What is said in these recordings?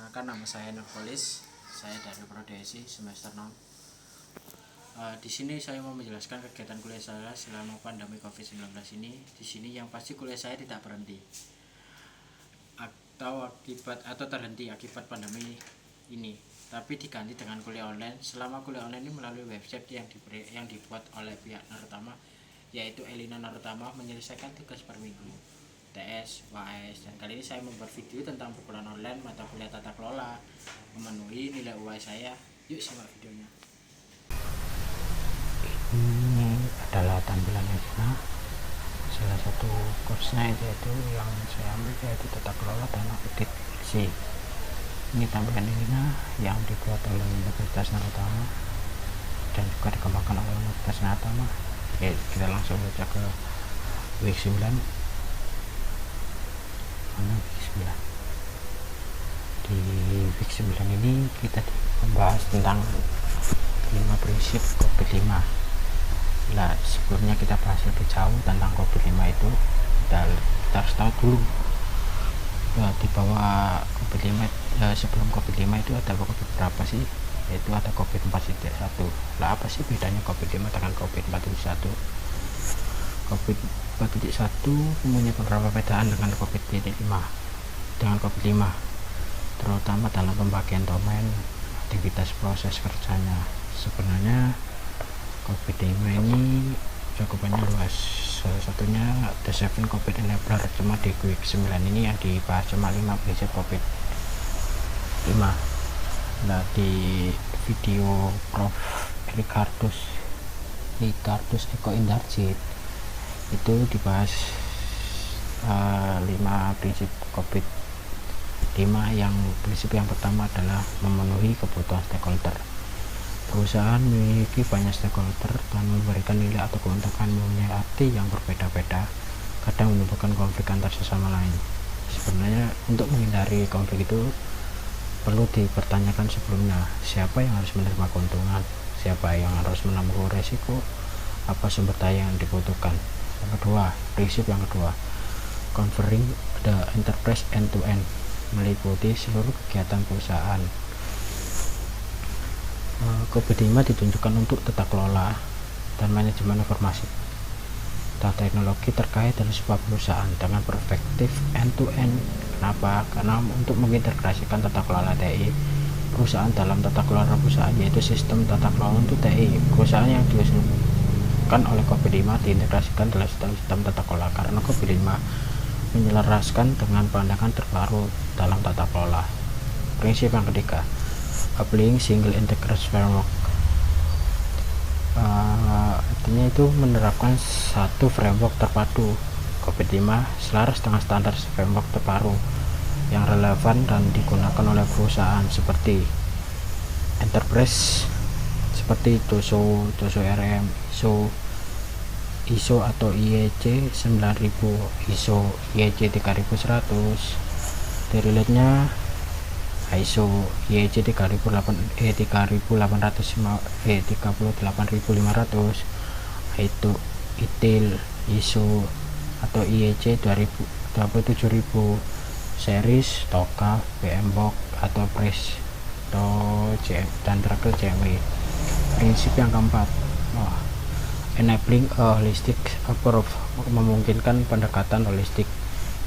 Perkenalkan, nama saya Nurpolis. Saya dari Prodi SI semester 6. Di sini saya mau menjelaskan kegiatan kuliah saya selama pandemi COVID-19 ini. Di sini yang pasti kuliah saya tidak berhenti atau terhenti akibat pandemi ini, tapi diganti dengan kuliah online. Selama kuliah online ini melalui website yang dibuat oleh pihak Narutama, yaitu Elina Narutama, menyelesaikan tugas per minggu, TS, UAS. Dan kali ini saya membuat video tentang perkuliahan online mata kuliah tata kelola memenuhi nilai UAS saya. Yuk simak videonya. Ini adalah tampilan Elina. Salah satu kursnya itu yang saya ambil yaitu tata kelola dan audit bersih. Ini tampilan Elina yang dibuat oleh Universitas Narutama dan juga dikembangkan oleh Universitas Narutama. Oke, kita langsung baca ke week 9. Di week 9 ini kita membahas tentang 5 prinsip COVID-5. Nah, sebelumnya kita bahas lebih jauh tentang COVID-5 itu, kita harus tahu dulu di bawah COVID-5, sebelum COVID-5 itu ada COVID berapa sih? Yaitu ada COVID 4.1. Lah, apa sih bedanya COVID-5 dengan COVID 4.1? COVID 4.1 mempunyai beberapa perbedaan dengan COVID-5, terutama dalam pembagian domain aktivitas proses kerjanya. Sebenarnya COVID-5 ini cakupannya luas. Salah satunya The 7 COVID Enabler. Cuma di week 9 ini yang dibahas cuma 5 prinsip COVID-5. Nah, di video Prof. Ricardus Eko Indarjit itu dibahas 5 prinsip COVID-5. Yang prinsip yang pertama adalah memenuhi kebutuhan stakeholder. Perusahaan memiliki banyak stakeholder dan memberikan nilai atau keuntungan mempunyai arti yang berbeda-beda, kadang menimbulkan konflik antar sesama lain. Sebenarnya untuk menghindari konflik itu perlu dipertanyakan sebelumnya, siapa yang harus menerima keuntungan, siapa yang harus menanggung resiko, apa sumber daya yang dibutuhkan. Yang kedua, prinsip yang kedua, covering the enterprise end-to-end, meliputi seluruh kegiatan perusahaan. COVID-5 ditunjukkan untuk tata kelola dan manajemen informasi dan teknologi terkait dengan sebuah perusahaan dengan perspektif end-to-end. Kenapa? Karena untuk mengintegrasikan tata kelola TI perusahaan dalam tata kelola perusahaan, yaitu sistem tata kelola untuk TI perusahaan yang diusulkan oleh COVID-5 diintegrasikan dalam sistem tata kelola, karena COVID-5 menyelaraskan dengan pandangan terbaru dalam tata kelola. Prinsip yang ketiga, applying single integrated framework. Artinya itu menerapkan satu framework terpadu COVID-5 selaras dengan standar framework terbaru yang relevan dan digunakan oleh perusahaan seperti enterprise, seperti TOSO RM, ISO atau IEC 9000, ISO IEC 3100, relate-nya ISO IEC 38500, itu ITIL, ISO atau IEC 27000, series, TOGAF, PMBOK atau PRES dan terakhir CME. Prinsip yang keempat, enabling a holistic approach, memungkinkan pendekatan holistik.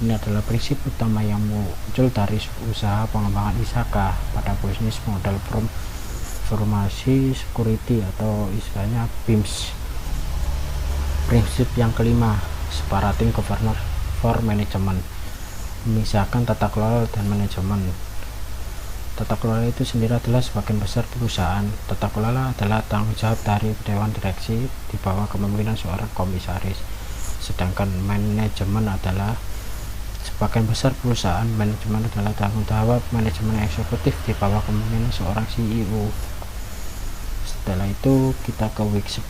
Ini adalah prinsip utama yang muncul dari usaha pengembangan ISAK pada bisnis model informasi security atau istilahnya BIMS. Prinsip yang kelima, separating governance for management, memisahkan tata kelola dan manajemen. Tata kelola itu sendiri adalah sebagian besar perusahaan. Tata kelola adalah tanggung jawab dari dewan direksi di bawah kepemimpinan seorang komisaris, sedangkan manajemen adalah sebagian besar perusahaan. Manajemen adalah tanggung jawab manajemen eksekutif di bawah kepemimpinan seorang CEO. Setelah itu kita ke week 10.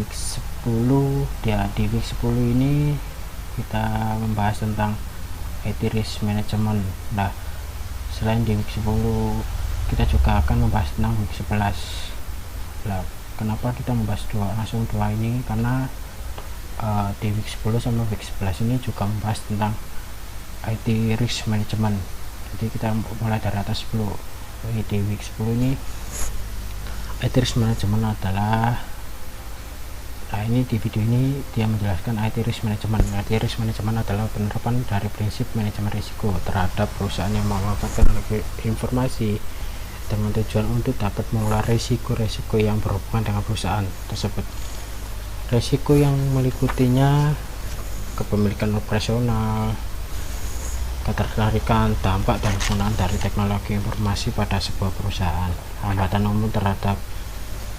Week 10 di week 10 ini kita membahas tentang IT risk management. Nah, selain di week 10 kita juga akan membahas tentang week 11. Nah, kenapa kita membahas langsung dua ini? Karena di week 10 sama week 11 ini juga membahas tentang IT risk management. Jadi kita mulai dari atas dulu. Di week 10 ini IT Risk Management adalah, nah ini di video ini dia menjelaskan IT Risk Management. IT Risk Management adalah penerapan dari prinsip manajemen risiko terhadap perusahaan yang memanfaatkan informasi dengan tujuan untuk dapat mengelola risiko-risiko yang berhubungan dengan perusahaan tersebut. Risiko yang meliputinya kepemilikan operasional, ketertarikan, dampak dan penggunaan dari teknologi informasi pada sebuah perusahaan, hambatan umum terhadap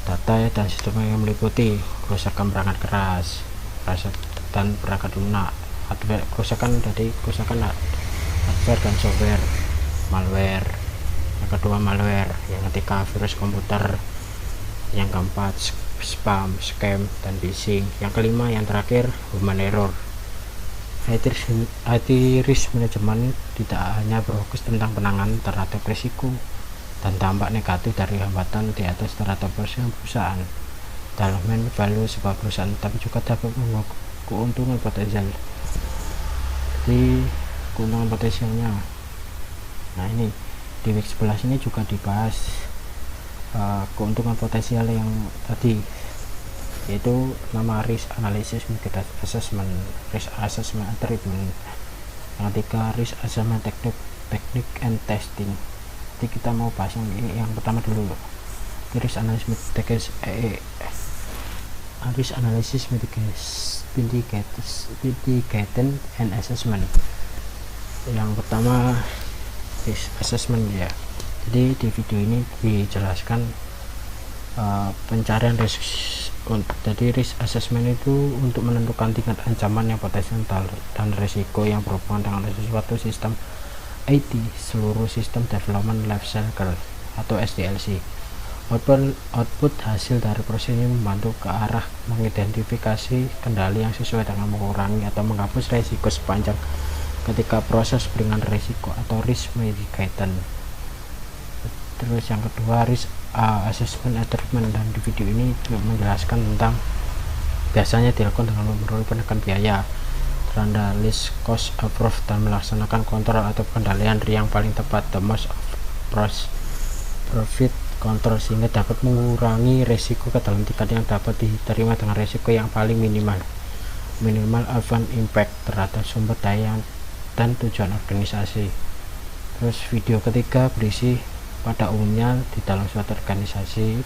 data dan sistem yang meliputi kerusakan perangkat keras, dan perangkat lunak, kerusakan hardware dan software, malware. Yang kedua malware, yang ketiga virus komputer, yang keempat spam, scam, dan phishing. Yang kelima yang terakhir human error. IT Risk Management tidak hanya berfokus tentang penanganan terhadap risiko dan dampak negatif dari hambatan di atas terhadap perusahaan dalam value sebuah perusahaan, tapi juga dapat membawa keuntungan potensial. Jadi keuntungan potensialnya, nah ini di week 11 ini juga dibahas keuntungan potensial yang tadi, yaitu nama risk analysis, method assessment, risk assessment attribute. Yang ketiga risk assessment technique and testing. Jadi kita mau bahas yang pertama dulu, risk analysis mitigation and assessment. Yang pertama risk assessment ya. Jadi di video ini dijelaskan pencarian risk. Jadi risk assessment itu untuk menentukan tingkat ancaman yang potensial dan risiko yang berhubungan dengan suatu sistem IT, seluruh sistem development life cycle atau SDLC. Output hasil dari proses ini membantu ke arah mengidentifikasi kendali yang sesuai dengan mengurangi atau menghapus risiko sepanjang ketika proses dengan risiko atau risk mitigation. Terus yang kedua risk assessment attribute, dan di video ini juga menjelaskan tentang biasanya dilakukan dengan melalui penekan biaya, rendah list cost approach, dan melaksanakan kontrol atau pengendalian yang paling tepat, the most profit control, sehingga dapat mengurangi risiko ke dalam tingkat yang dapat diterima dengan risiko yang paling minimal upfront impact terhadap sumber daya dan tujuan organisasi. Terus video ketiga berisi, pada umumnya di dalam suatu organisasi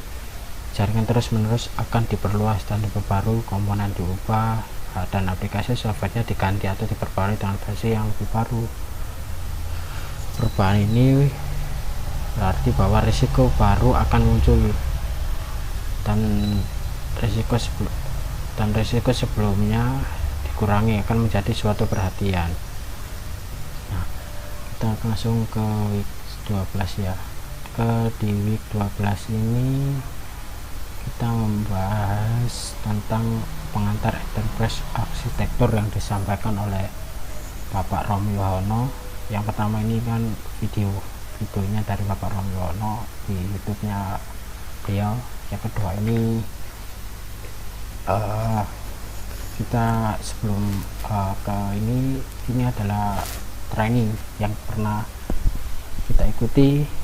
jaringan terus-menerus akan diperluas dan diperbarui, komponen diubah, dan aplikasi softwarenya diganti atau diperbarui dengan versi yang lebih baru. Perubahan ini berarti bahwa risiko baru akan muncul dan risiko sebelumnya dikurangi akan menjadi suatu perhatian. Nah, kita langsung ke week 12 ya. Di week 12 ini kita membahas tentang pengantar enterprise arsitektur yang disampaikan oleh Bapak Romi Wahono. Yang pertama ini kan videonya dari Bapak Romi Wahono di YouTube-nya beliau. Yang kedua ini kita sebelum ke ini adalah training yang pernah kita ikuti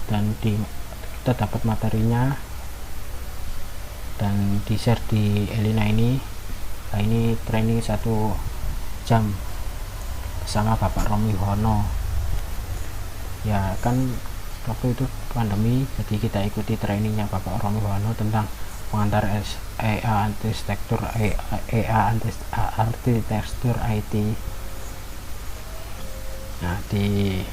dan kita dapat materinya dan di share di Elina ini. Nah, ini training 1 jam bersama Bapak Romi Wahono ya, kan waktu itu pandemi, jadi kita ikuti trainingnya Bapak Romi Wahono tentang pengantar arsitektur IT. Nah di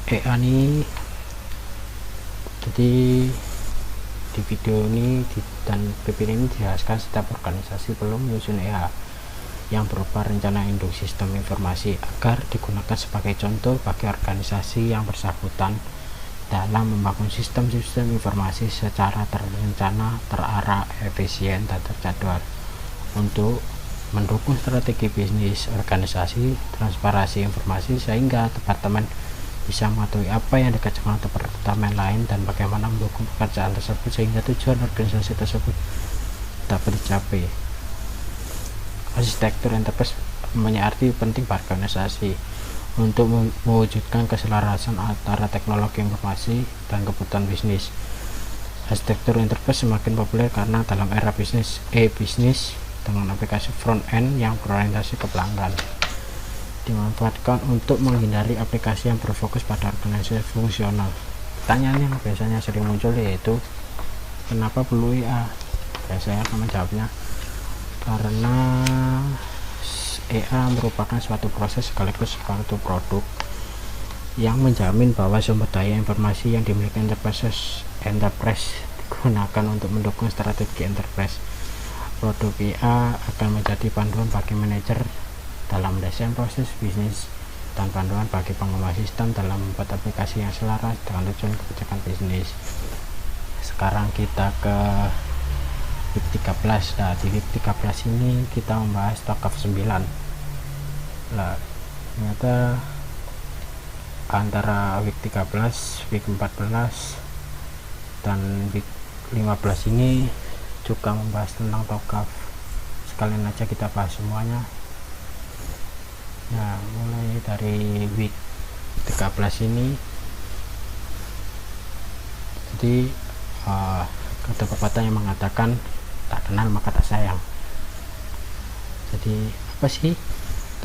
EA ini, jadi di video ini dan PPT ini dijelaskan setiap organisasi perlu menyusun EA yang berupa rencana induk sistem informasi agar digunakan sebagai contoh bagi organisasi yang bersangkutan dalam membangun sistem-sistem informasi secara terencana, terarah, efisien, dan terjadwal untuk mendukung strategi bisnis organisasi, transparansi informasi, sehingga departemen bisa mengetahui apa yang dikerjakan departemen lain dan bagaimana mendukung pekerjaan tersebut sehingga tujuan organisasi tersebut dapat dicapai. Arsitektur enterprise mempunyai arti penting bagi organisasi untuk mewujudkan keselarasan antara teknologi informasi dan kebutuhan bisnis. Arsitektur enterprise semakin populer karena dalam era bisnis e-bisnis dengan aplikasi front end yang berorientasi ke pelanggan, dimanfaatkan untuk menghindari aplikasi yang berfokus pada organisasi fungsional. Pertanyaan yang biasanya sering muncul yaitu kenapa perlu IA? Biasanya kami jawabnya karena EA merupakan suatu proses sekaligus suatu produk yang menjamin bahwa sumber daya informasi yang dimiliki enterprise digunakan untuk mendukung strategi enterprise. Produk EA akan menjadi panduan bagi manajer dalam desain proses bisnis dan panduan bagi pengembang sistem dalam membuat aplikasi yang selaras dengan tujuan kebijakan bisnis. Sekarang kita ke week 13. Nah, di week 13 ini kita membahas TOGAF 9. Nah, ternyata antara week 13, week 14 dan week 15 ini juga membahas tentang TOGAF. Sekalian aja kita bahas semuanya. Nah, mulai dari week 13 ini, jadi ada pepatah yang mengatakan tak kenal maka tak sayang. Jadi apa sih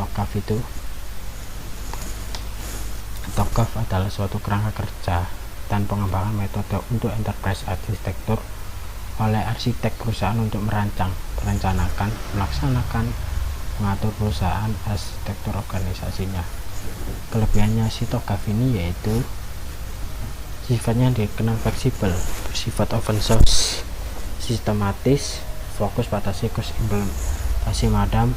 TOGAF itu? TOGAF adalah suatu kerangka kerja dan pengembangan metode untuk enterprise arsitektur oleh arsitek perusahaan untuk merancang, merencanakan, melaksanakan, mengatur perusahaan arsitektur organisasinya. Kelebihannya si TOGAF ini yaitu sifatnya dikenal fleksibel, bersifat open source, sistematis, fokus pada siklus implementasi madam,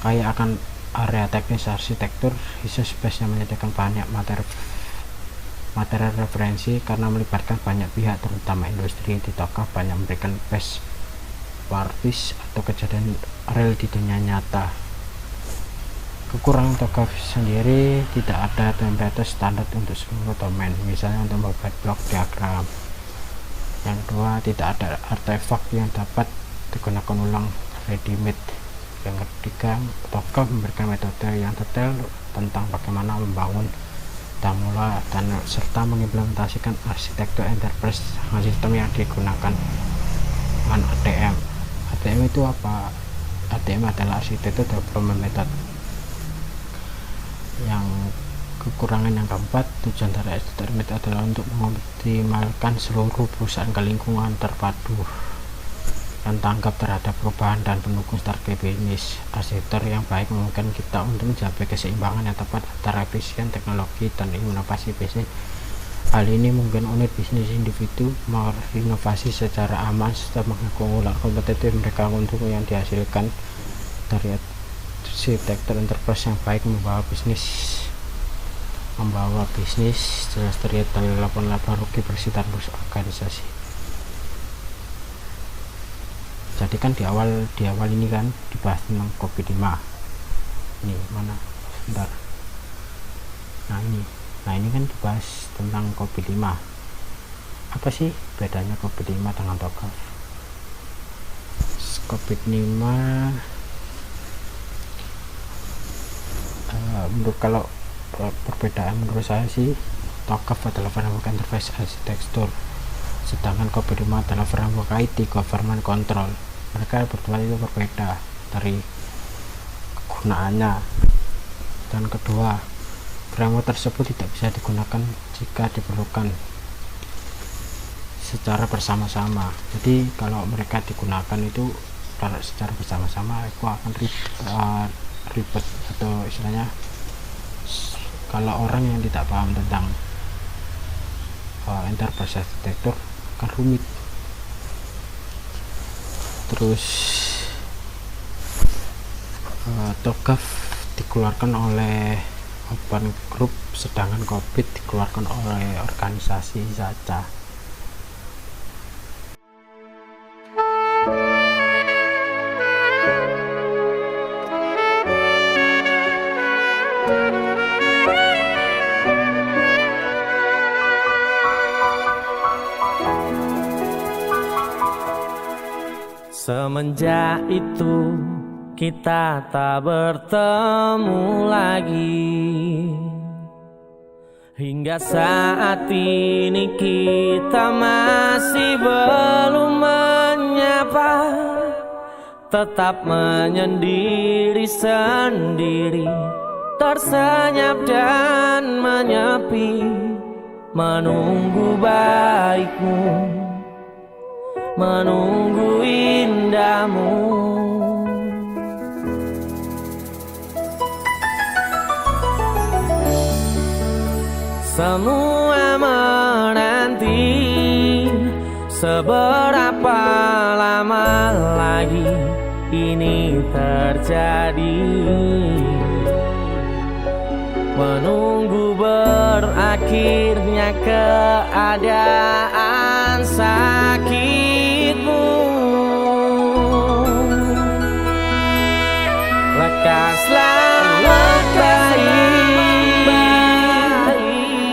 kaya akan area teknis arsitektur, resource base yang menyediakan banyak materi referensi karena melibatkan banyak pihak terutama industri. Di TOGAF banyak memberikan best practice atau kejadian real di dunia nyata. Kekurangan TOGAF sendiri, tidak ada template standar untuk seluruh domain, misalnya untuk membuat blok diagram. Yang kedua, tidak ada artefak yang dapat digunakan ulang ready-made. Yang ketiga, TOGAF memberikan metode yang detail tentang bagaimana membangun damula dan serta mengimplementasikan arsitektur enterprise dengan sistem yang digunakan dengan ADM. ADM itu apa? ADM adalah arsitektur development method. Yang kekurangan yang keempat, tujuan dari arsitektur method adalah untuk mengoptimalkan seluruh perusahaan ke lingkungan terpadu dan tanggap terhadap perubahan dan pendukung strategi bisnis. Arsitektur yang baik memungkinkan kita untuk mencapai keseimbangan yang tepat antara efisien teknologi dan inovasi bisnis. Hal ini mungkin unit bisnis individu berinovasi secara aman serta mengakulat kompetitif mereka untuk yang dihasilkan dari arsitektur enterprise yang baik membawa bisnis jelas terlihat dari laporan rugi bersih dan rusak organisasi. Jadi kan di awal ini kan dibahas tentang COVID-5. Ini mana? Bentar. Nah ini kan dibahas tentang COVID-5. Apa sih bedanya COVID-5 dengan TOGAF? COVID-5 kalau perbedaan menurut saya sih, TOGAF adalah framework enterprise arsitektur, sedangkan COVID-5 adalah framework IT government control. Mereka berdua itu berbeda dari kegunaannya. Dan kedua, framework tersebut tidak bisa digunakan jika diperlukan secara bersama-sama. Jadi kalau mereka digunakan itu kalau secara bersama-sama itu akan ribet atau istilahnya kalau orang yang tidak paham tentang enterprise arsitektur akan rumit. Terus TOGAF dikeluarkan oleh Open Group, sedangkan COVID dikeluarkan oleh organisasi saja. Semenjak itu kita tak bertemu lagi. Hingga saat ini kita masih belum menyapa, tetap menyendiri sendiri, tersenyap dan menyepi, menunggu baikmu, menunggu indahmu. Semua menanti seberapa lama lagi ini terjadi. Menunggu berakhirnya keadaan sakitmu. Lekaslah baik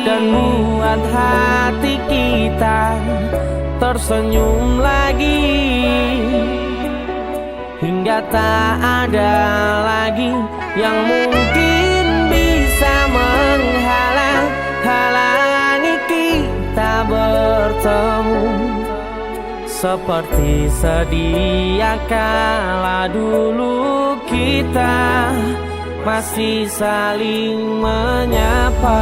dan buat hati kita tersenyum lagi, hingga tak ada lagi yang mungkin bisa menghalangi kita bertemu. Seperti sedia kala dulu kita masih saling menyapa.